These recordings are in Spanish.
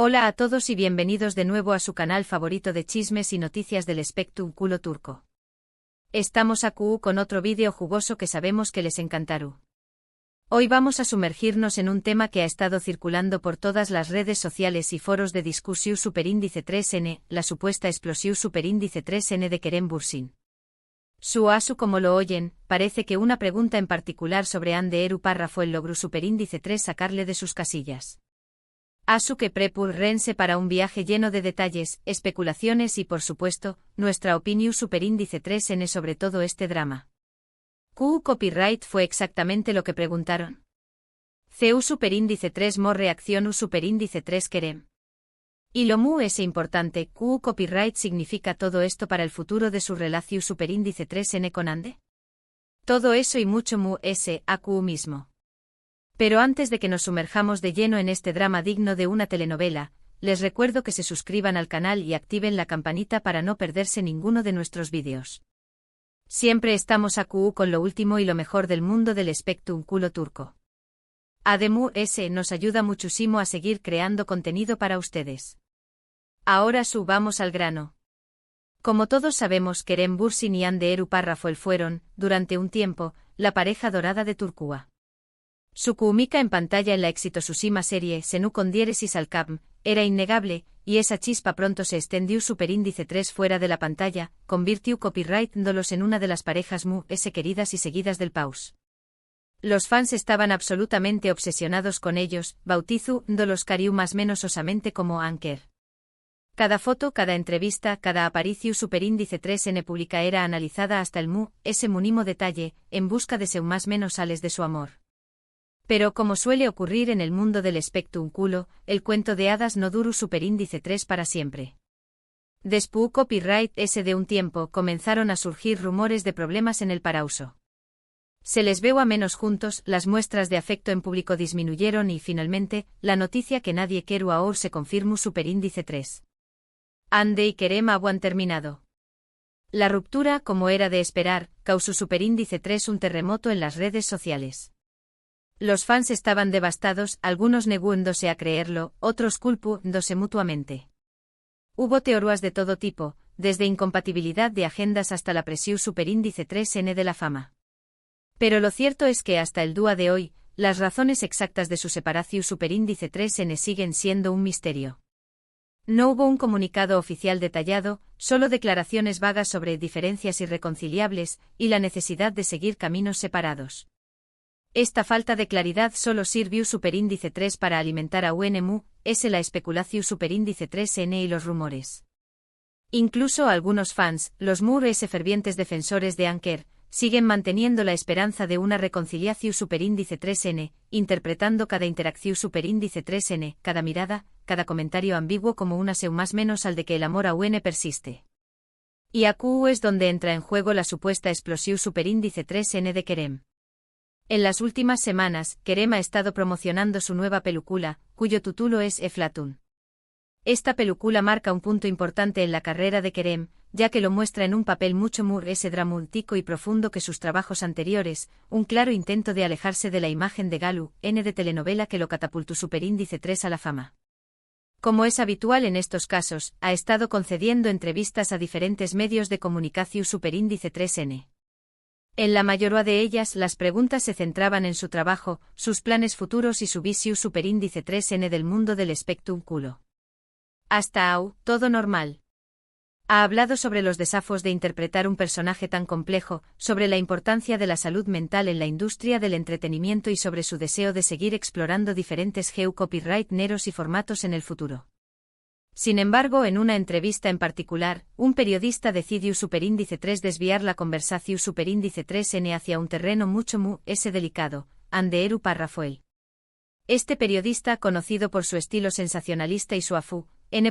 Hola a todos y bienvenidos de nuevo a su canal favorito de chismes y noticias del espectrum culo turco. Estamos aquí con otro vídeo jugoso que sabemos que les encantará. Hoy vamos a sumergirnos en un tema que ha estado circulando por todas las redes sociales y foros de discusión superíndice 3N, la supuesta explosión superíndice 3N de Kerem Bürsin. Su como lo oyen, parece que una pregunta en particular sobre Hande Eru párrafo el logró superíndice 3 sacarle de sus casillas. Asu que rense para un viaje lleno de detalles, especulaciones y por supuesto, nuestra opinión superíndice 3N sobre todo este drama. Copyright fue exactamente lo que preguntaron. CU superíndice 3 mo reacción U superíndice 3 Kerem. Y lo mu es importante, copyright significa todo esto para el futuro de su relación superíndice 3N con Hande. Todo eso y mucho mu ese a mismo. Pero antes de que nos sumerjamos de lleno en este drama digno de una telenovela, les recuerdo que se suscriban al canal y activen la campanita para no perderse ninguno de nuestros vídeos. Siempre estamos aquí con lo último y lo mejor del mundo del espectrum culo turco. Además, nos ayuda muchísimo a seguir creando contenido para ustedes. Ahora vamos al grano. Como todos sabemos, Kerem Bürsin y Hande Eru párrafo fueron, durante un tiempo, la pareja dorada de Turquía. Su química en pantalla en la exitosísima serie Senu con diéresis al Capm era innegable, y esa chispa pronto se extendió superíndice 3 fuera de la pantalla, convirtió copyright-dándolos en una de las parejas queridas y seguidas del paus. Los fans estaban absolutamente obsesionados con ellos, bautizándolos cariu más menos osamente como Anker. Cada foto, cada entrevista, cada aparicio superíndice 3N pública era analizada hasta el ese mínimo detalle, en busca de ser más menos sales de su amor. Pero como suele ocurrir en el mundo del espectrum culo, el cuento de hadas no duró superíndice 3 para siempre. Después copyright de un tiempo comenzaron a surgir rumores de problemas en el parauso. Se les veo a menos juntos, las muestras de afecto en público disminuyeron y finalmente, la noticia que nadie quiere ahora se confirmó superíndice 3. Hande y Kerem han terminado. La ruptura, como era de esperar, causó superíndice 3 un terremoto en las redes sociales. Los fans estaban devastados, algunos negándose a creerlo, otros culpándose mutuamente. Hubo teorías de todo tipo, desde incompatibilidad de agendas hasta la presión superíndice 3N de la fama. Pero lo cierto es que hasta el día de hoy, las razones exactas de su separación superíndice 3N siguen siendo un misterio. No hubo un comunicado oficial detallado, solo declaraciones vagas sobre diferencias irreconciliables y la necesidad de seguir caminos separados. Esta falta de claridad solo sirvió superíndice 3 para alimentar a UNMU, la especulación superíndice 3N y los rumores. Incluso algunos fans, los fervientes defensores de Anker, siguen manteniendo la esperanza de una reconciliación superíndice 3N, interpretando cada interacción superíndice 3N, cada mirada, cada comentario ambiguo como una seu más menos al de que el amor a UN persiste. Y aquí es donde entra en juego la supuesta explosión superíndice 3N de Kerem. En las últimas semanas, Kerem ha estado promocionando su nueva película, cuyo título es Eflatun. Esta película marca un punto importante en la carrera de Kerem, ya que lo muestra en un papel mucho más dramático y profundo que sus trabajos anteriores, un claro intento de alejarse de la imagen de Galu, de telenovela que lo catapultó superíndice 3 a la fama. Como es habitual en estos casos, ha estado concediendo entrevistas a diferentes medios de comunicación superíndice 3N. En la mayoría de ellas las preguntas se centraban en su trabajo, sus planes futuros y su visión superíndice 3N del mundo del espectrum culo. Hasta todo normal. Ha hablado sobre los desafíos de interpretar un personaje tan complejo, sobre la importancia de la salud mental en la industria del entretenimiento y sobre su deseo de seguir explorando diferentes copyright neros y formatos en el futuro. Sin embargo, en una entrevista en particular, un periodista decidió superíndice 3 desviar la conversación superíndice 3N hacia un terreno mucho delicado, Hande Eru párrafo. Este periodista, conocido por su estilo sensacionalista y su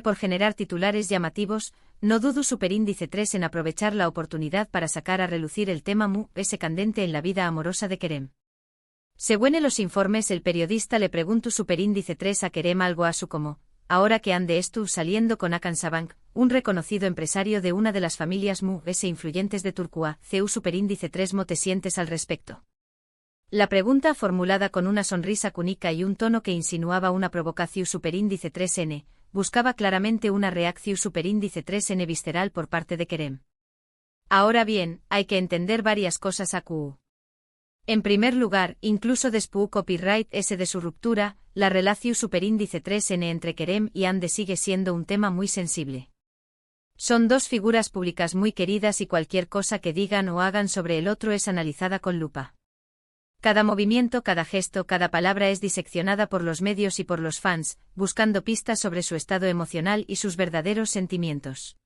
por generar titulares llamativos, no dudó superíndice 3 en aprovechar la oportunidad para sacar a relucir el tema candente en la vida amorosa de Kerem. Según los informes, el periodista le preguntó superíndice 3 a Kerem algo como: ahora que Hande estuvo saliendo con Hakan Sabank, un reconocido empresario de una de las familias influyentes de Turquía, CU superíndice 3 ¿mo te sientes al respecto? La pregunta, formulada con una sonrisa cúnica y un tono que insinuaba una provocación superíndice 3N, buscaba claramente una reacción superíndice 3n visceral por parte de Kerem. Ahora bien, hay que entender varias cosas a QU. En primer lugar, incluso después copyright S de su ruptura, la relación superíndice 3n entre Kerem y Ande sigue siendo un tema muy sensible. Son dos figuras públicas muy queridas y cualquier cosa que digan o hagan sobre el otro es analizada con lupa. Cada movimiento, cada gesto, cada palabra es diseccionada por los medios y por los fans, buscando pistas sobre su estado emocional y sus verdaderos sentimientos.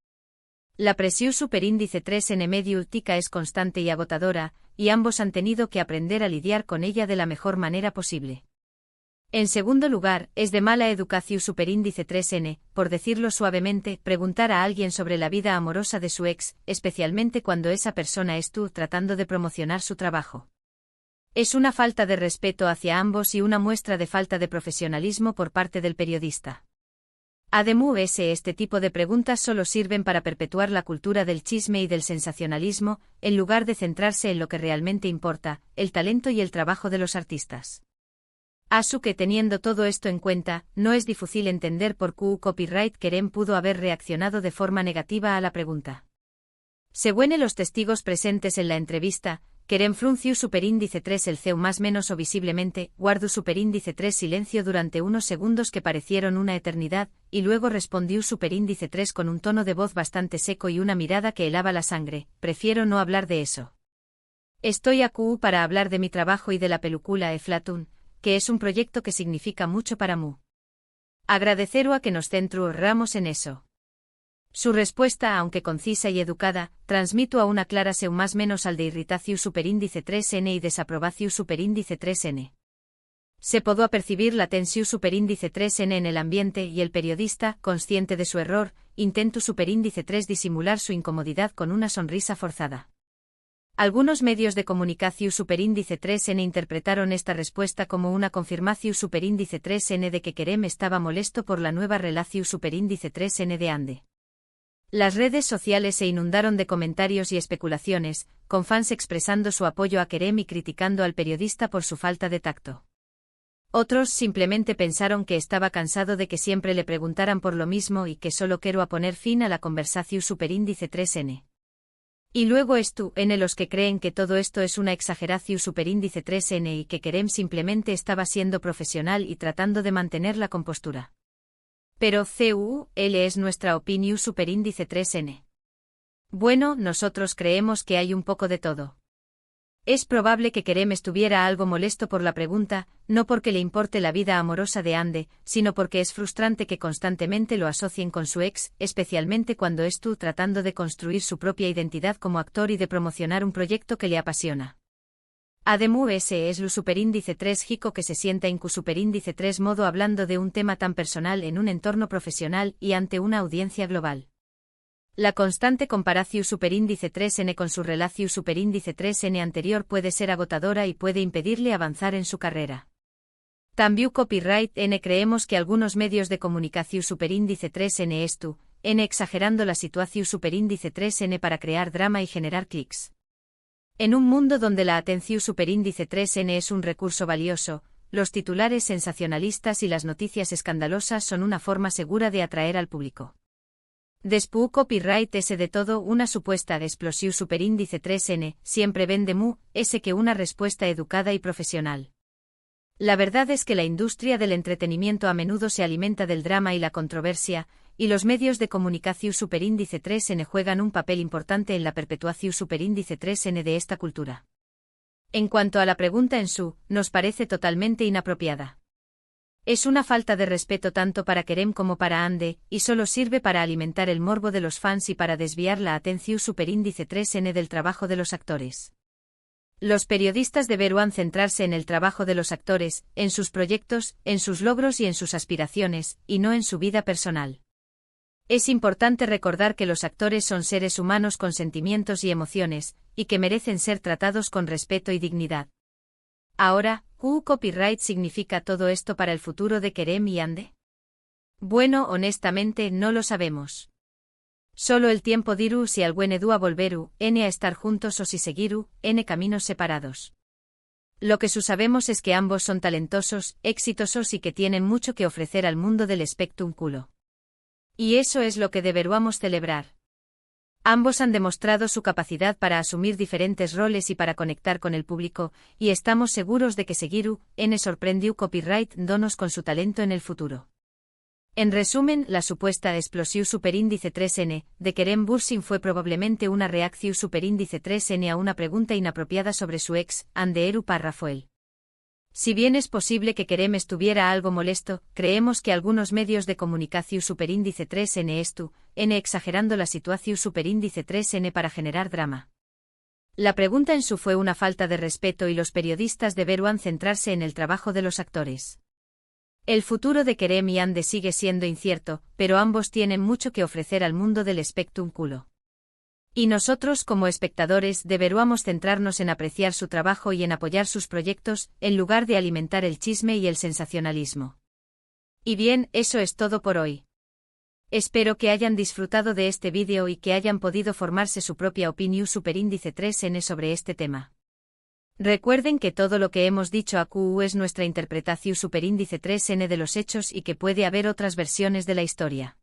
La presión superíndice 3n mediútica es constante y agotadora, y ambos han tenido que aprender a lidiar con ella de la mejor manera posible. En segundo lugar, es de mala educación superíndice 3n, por decirlo suavemente, preguntar a alguien sobre la vida amorosa de su ex, especialmente cuando esa persona es tú tratando de promocionar su trabajo. Es una falta de respeto hacia ambos y una muestra de falta de profesionalismo por parte del periodista. Además, este tipo de preguntas solo sirven para perpetuar la cultura del chisme y del sensacionalismo, en lugar de centrarse en lo que realmente importa, el talento y el trabajo de los artistas. Asu que teniendo todo esto en cuenta, no es difícil entender por qué copyright Kerem pudo haber reaccionado de forma negativa a la pregunta. Según los testigos presentes en la entrevista, Kerem frunció superíndice 3 el ceu más menos o visiblemente, guardó superíndice 3 silencio durante unos segundos que parecieron una eternidad, y luego respondió superíndice 3 con un tono de voz bastante seco y una mirada que helaba la sangre, prefiero no hablar de eso. Estoy aquí para hablar de mi trabajo y de la película Eflatun, que es un proyecto que significa mucho para mí. Agradeceru a que nos centramos en eso. Su respuesta, aunque concisa y educada, transmito a una clara seu más menos al de irritación superíndice 3n y desaprobación superíndice 3n. Se pudo apercibir la tensión superíndice 3n en el ambiente y el periodista, consciente de su error, intentó superíndice 3 disimular su incomodidad con una sonrisa forzada. Algunos medios de comunicación superíndice 3n interpretaron esta respuesta como una confirmación superíndice 3n de que Kerem estaba molesto por la nueva relación superíndice 3n de Ande. Las redes sociales se inundaron de comentarios y especulaciones, con fans expresando su apoyo a Kerem y criticando al periodista por su falta de tacto. Otros simplemente pensaron que estaba cansado de que siempre le preguntaran por lo mismo y que solo quiero poner fin a la conversación superíndice 3n. Y luego los que creen que todo esto es una exageración superíndice 3n y que Kerem simplemente estaba siendo profesional y tratando de mantener la compostura. Pero él es nuestra opinión superíndice 3n. Bueno, nosotros creemos que hay un poco de todo. Es probable que Kerem estuviera algo molesto por la pregunta, no porque le importe la vida amorosa de Ande, sino porque es frustrante que constantemente lo asocien con su ex, especialmente cuando tratando de construir su propia identidad como actor y de promocionar un proyecto que le apasiona. Además ese es lo superíndice 3 Jico que se sienta en cu superíndice 3 modo hablando de un tema tan personal en un entorno profesional y ante una audiencia global. La constante comparación superíndice 3n con su relación superíndice 3n anterior puede ser agotadora y puede impedirle avanzar en su carrera. También copyright N creemos que algunos medios de comunicación superíndice 3n exagerando la situación superíndice 3n para crear drama y generar clics. En un mundo donde la atención superíndice 3n es un recurso valioso, los titulares sensacionalistas y las noticias escandalosas son una forma segura de atraer al público. Después copyright S de todo una supuesta explosión superíndice 3n, siempre vende que una respuesta educada y profesional. La verdad es que la industria del entretenimiento a menudo se alimenta del drama y la controversia, y los medios de comunicación superíndice 3n juegan un papel importante en la perpetuación superíndice 3n de esta cultura. En cuanto a la pregunta nos parece totalmente inapropiada. Es una falta de respeto tanto para Kerem como para Ande, y solo sirve para alimentar el morbo de los fans y para desviar la atención superíndice 3n del trabajo de los actores. Los periodistas deberán centrarse en el trabajo de los actores, en sus proyectos, en sus logros y en sus aspiraciones, y no en su vida personal. Es importante recordar que los actores son seres humanos con sentimientos y emociones, y que merecen ser tratados con respeto y dignidad. Ahora, ¿qué copyright significa todo esto para el futuro de Kerem y Ande? Bueno, honestamente no lo sabemos. Solo el tiempo dirá si algún a volveru, a estar juntos o si seguiru, caminos separados. Lo que sabemos es que ambos son talentosos, exitosos y que tienen mucho que ofrecer al mundo del espectrum culo. Y eso es lo que deberíamos celebrar. Ambos han demostrado su capacidad para asumir diferentes roles y para conectar con el público, y estamos seguros de que seguirú sorprendió copyright donos con su talento en el futuro. En resumen, la supuesta explosión superíndice 3N de Kerem Bürsin fue probablemente una reacción superíndice 3N a una pregunta inapropiada sobre su ex, Anderu Parrafoel. Si bien es posible que Kerem estuviera algo molesto, creemos que algunos medios de comunicación superíndice 3N exagerando la situación superíndice 3N para generar drama. La pregunta en su fue una falta de respeto y los periodistas deberían centrarse en el trabajo de los actores. El futuro de Kerem y Ande sigue siendo incierto, pero ambos tienen mucho que ofrecer al mundo del espectáculo. Y nosotros como espectadores deberíamos centrarnos en apreciar su trabajo y en apoyar sus proyectos, en lugar de alimentar el chisme y el sensacionalismo. Y bien, eso es todo por hoy. Espero que hayan disfrutado de este vídeo y que hayan podido formarse su propia opinión superíndice 3N sobre este tema. Recuerden que todo lo que hemos dicho aquí es nuestra interpretación superíndice 3N de los hechos y que puede haber otras versiones de la historia.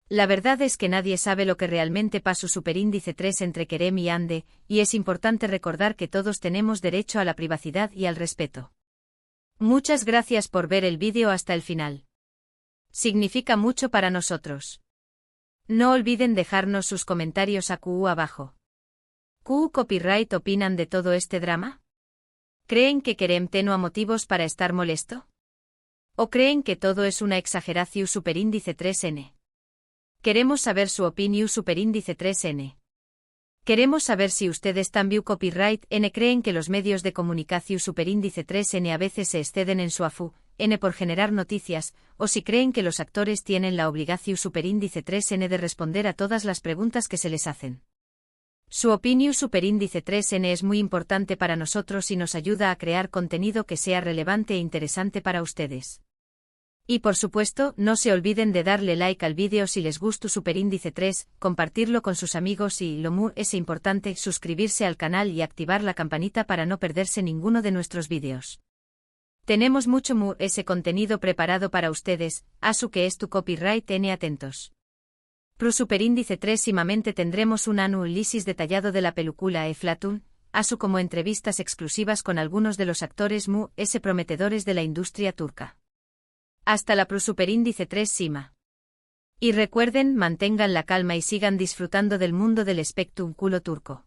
La verdad es que nadie sabe lo que realmente pasó superíndice 3 entre Kerem y Ande, y es importante recordar que todos tenemos derecho a la privacidad y al respeto. Muchas gracias por ver el vídeo hasta el final. Significa mucho para nosotros. No olviden dejarnos sus comentarios aquí abajo. ¿Qué copyright opinan de todo este drama? ¿Creen que Kerem tenía motivos para estar molesto? ¿O creen que todo es una exageración superíndice 3N? Queremos saber su opinión superíndice 3N. Queremos saber si ustedes también copyright N creen que los medios de comunicación superíndice 3N a veces se exceden en su afú N por generar noticias, o si creen que los actores tienen la obligación superíndice 3N de responder a todas las preguntas que se les hacen. Su opinión superíndice 3N es muy importante para nosotros y nos ayuda a crear contenido que sea relevante e interesante para ustedes. Y por supuesto, no se olviden de darle like al vídeo si les gustó superíndice 3, compartirlo con sus amigos y, lo muy es importante, suscribirse al canal y activar la campanita para no perderse ninguno de nuestros vídeos. Tenemos mucho ese contenido preparado para ustedes, asu que es tu copyright N atentos. Pro superíndice 3 simamente tendremos un análisis detallado de la película Eflatun, asu como entrevistas exclusivas con algunos de los actores prometedores de la industria turca. Hasta la Pro superíndice 3 Sima. Y recuerden, mantengan la calma y sigan disfrutando del mundo del espectáculo turco.